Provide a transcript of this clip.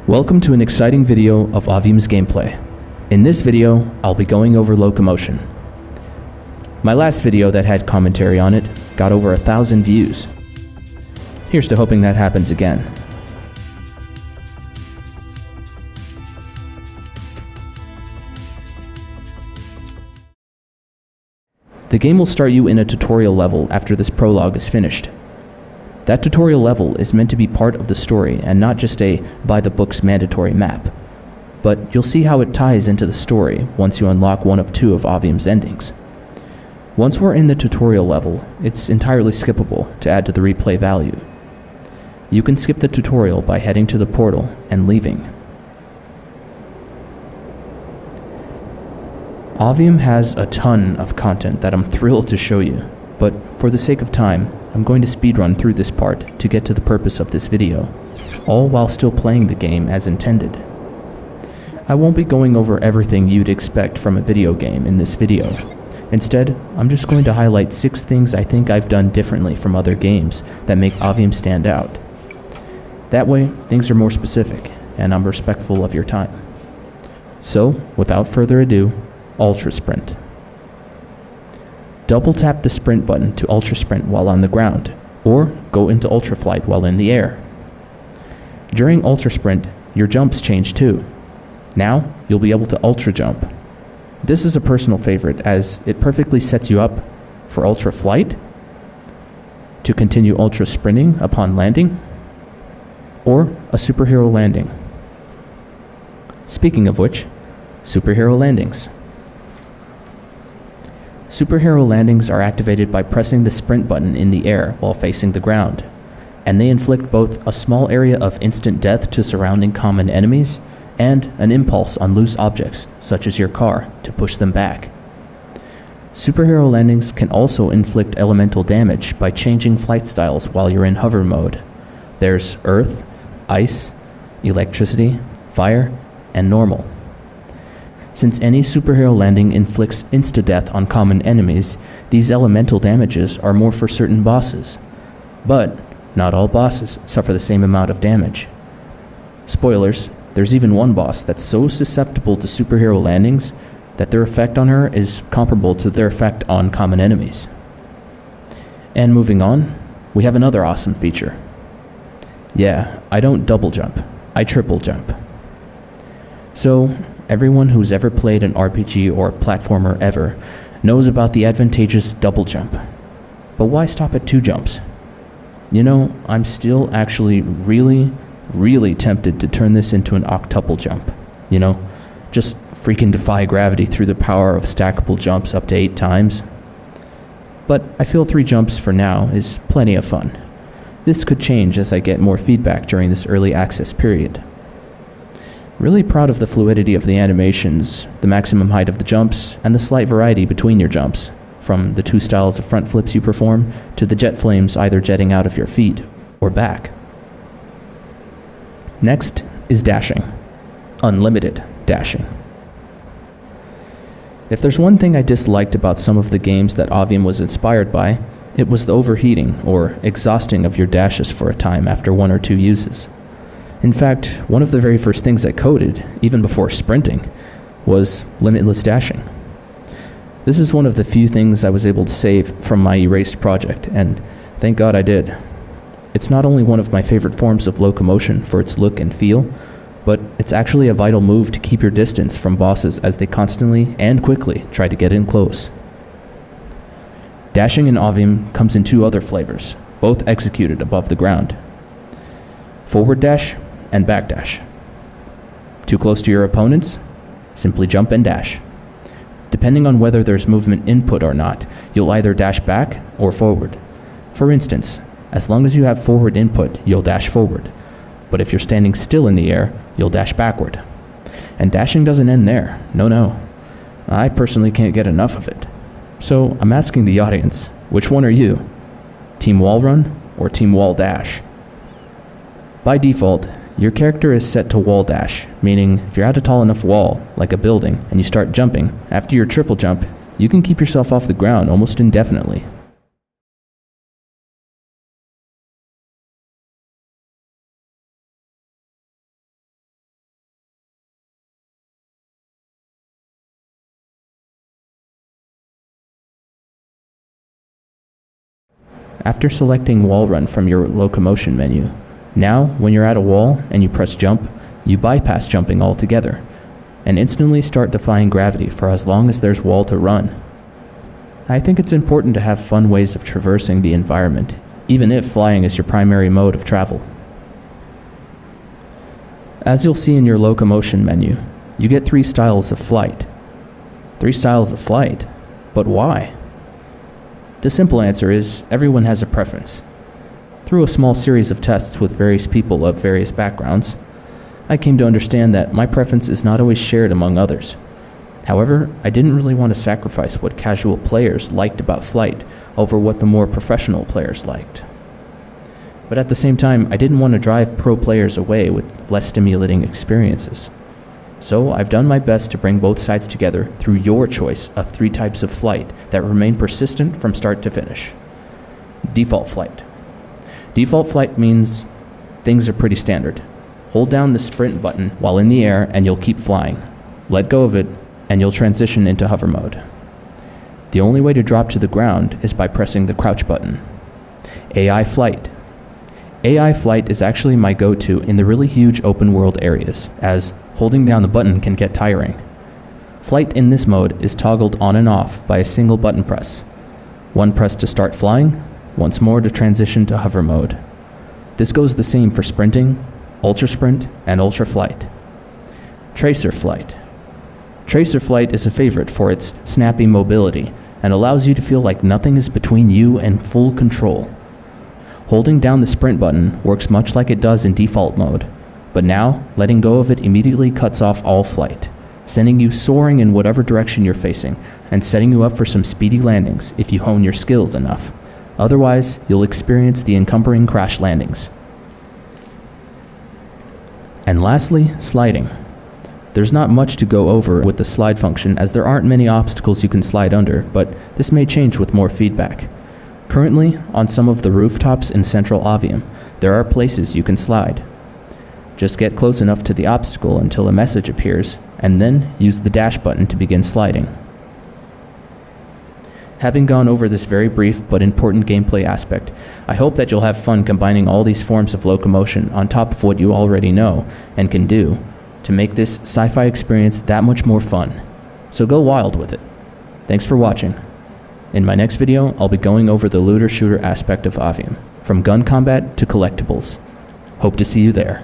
Welcome to an exciting video of Avium's gameplay. In this video, I'll be going over Locomotion. My last video that had commentary on it got over 1,000 views. Here's to hoping that happens again. The game will start you in a tutorial level after this prologue is finished. That tutorial level is meant to be part of the story and not just a by-the-books mandatory map. But you'll see how it ties into the story once you unlock one of two of Avium's endings. Once we're in the tutorial level, it's entirely skippable to add to the replay value. You can skip the tutorial by heading to the portal and leaving. Avium has a ton of content that I'm thrilled to show you, but for the sake of time, I'm going to speedrun through this part to get to the purpose of this video, all while still playing the game as intended. I won't be going over everything you'd expect from a video game in this video. Instead, I'm just going to highlight 6 things I think I've done differently from other games that make Avium stand out. That way, things are more specific, and I'm respectful of your time. So, without further ado, Ultra Sprint. Double tap the sprint button to ultra sprint while on the ground, or go into ultra flight while in the air. During ultra sprint, your jumps change too. Now, you'll be able to ultra jump. This is a personal favorite as it perfectly sets you up for ultra flight, to continue ultra sprinting upon landing, or a superhero landing. Speaking of which, superhero landings. Superhero landings are activated by pressing the sprint button in the air while facing the ground, and they inflict both a small area of instant death to surrounding common enemies and an impulse on loose objects, such as your car, to push them back. Superhero landings can also inflict elemental damage by changing flight styles while you're in hover mode. There's earth, ice, electricity, fire, and normal. Since any superhero landing inflicts insta-death on common enemies, these elemental damages are more for certain bosses. But not all bosses suffer the same amount of damage. Spoilers, there's even one boss that's so susceptible to superhero landings that their effect on her is comparable to their effect on common enemies. And moving on, we have another awesome feature. Yeah, I don't double jump, I triple jump. So, everyone who's ever played an RPG or platformer ever knows about the advantageous double jump. But why stop at 2 jumps? You know, I'm still actually really tempted to turn this into an octuple jump. You know, just freaking defy gravity through the power of stackable jumps up to 8 times. But I feel 3 jumps for now is plenty of fun. This could change as I get more feedback during this early access period. Really proud of the fluidity of the animations, the maximum height of the jumps, and the slight variety between your jumps, from the 2 styles of front flips you perform to the jet flames either jetting out of your feet or back. Next is dashing. Unlimited dashing. If there's one thing I disliked about some of the games that Avium was inspired by, it was the overheating or exhausting of your dashes for a time after 1 or 2 uses. In fact, one of the very first things I coded, even before sprinting, was limitless dashing. This is one of the few things I was able to save from my erased project, and thank God I did. It's not only one of my favorite forms of locomotion for its look and feel, but it's actually a vital move to keep your distance from bosses as they constantly and quickly try to get in close. Dashing in Avium comes in 2 other flavors, both executed above the ground. Forward dash and back dash. Too close to your opponents? Simply jump and dash. Depending on whether there's movement input or not, you'll either dash back or forward. For instance, as long as you have forward input, you'll dash forward. But if you're standing still in the air, you'll dash backward. And dashing doesn't end there. No. I personally can't get enough of it. So I'm asking the audience, which one are you? Team wall run or team wall dash? By default, your character is set to wall dash, meaning if you're at a tall enough wall, like a building, and you start jumping, after your triple jump, you can keep yourself off the ground almost indefinitely. after selecting wall run from your locomotion menu. Now, when you're at a wall and you press jump, you bypass jumping altogether and instantly start defying gravity for as long as there's wall to run. I think it's important to have fun ways of traversing the environment, even if flying is your primary mode of travel. As you'll see in your locomotion menu, you get 3 styles of flight. 3 styles of flight? But why? The simple answer is everyone has a preference. Through a small series of tests with various people of various backgrounds, I came to understand that my preference is not always shared among others. However, I didn't really want to sacrifice what casual players liked about flight over what the more professional players liked. But at the same time, I didn't want to drive pro players away with less stimulating experiences. So I've done my best to bring both sides together through your choice of 3 types of flight that remain persistent from start to finish. Default flight. Default flight means things are pretty standard. Hold down the sprint button while in the air and you'll keep flying. Let go of it and you'll transition into hover mode. The only way to drop to the ground is by pressing the crouch button. AI flight. AI flight is actually my go-to in the really huge open world areas, as holding down the button can get tiring. Flight in this mode is toggled on and off by a single button press. One press to start flying, once more to transition to hover mode. This goes the same for sprinting, ultra sprint, and ultra flight. Tracer flight. Tracer flight is a favorite for its snappy mobility and allows you to feel like nothing is between you and full control. Holding down the sprint button works much like it does in default mode, but now letting go of it immediately cuts off all flight, sending you soaring in whatever direction you're facing and setting you up for some speedy landings if you hone your skills enough. Otherwise, you'll experience the encumbering crash landings. And lastly, sliding. There's not much to go over with the slide function as there aren't many obstacles you can slide under, but this may change with more feedback. Currently, on some of the rooftops in central Avium, there are places you can slide. Just get close enough to the obstacle until a message appears, and then use the dash button to begin sliding. Having gone over this very brief but important gameplay aspect, I hope that you'll have fun combining all these forms of locomotion on top of what you already know and can do to make this sci-fi experience that much more fun. So go wild with it. Thanks for watching. In my next video, I'll be going over the looter-shooter aspect of Avium, from gun combat to collectibles. Hope to see you there.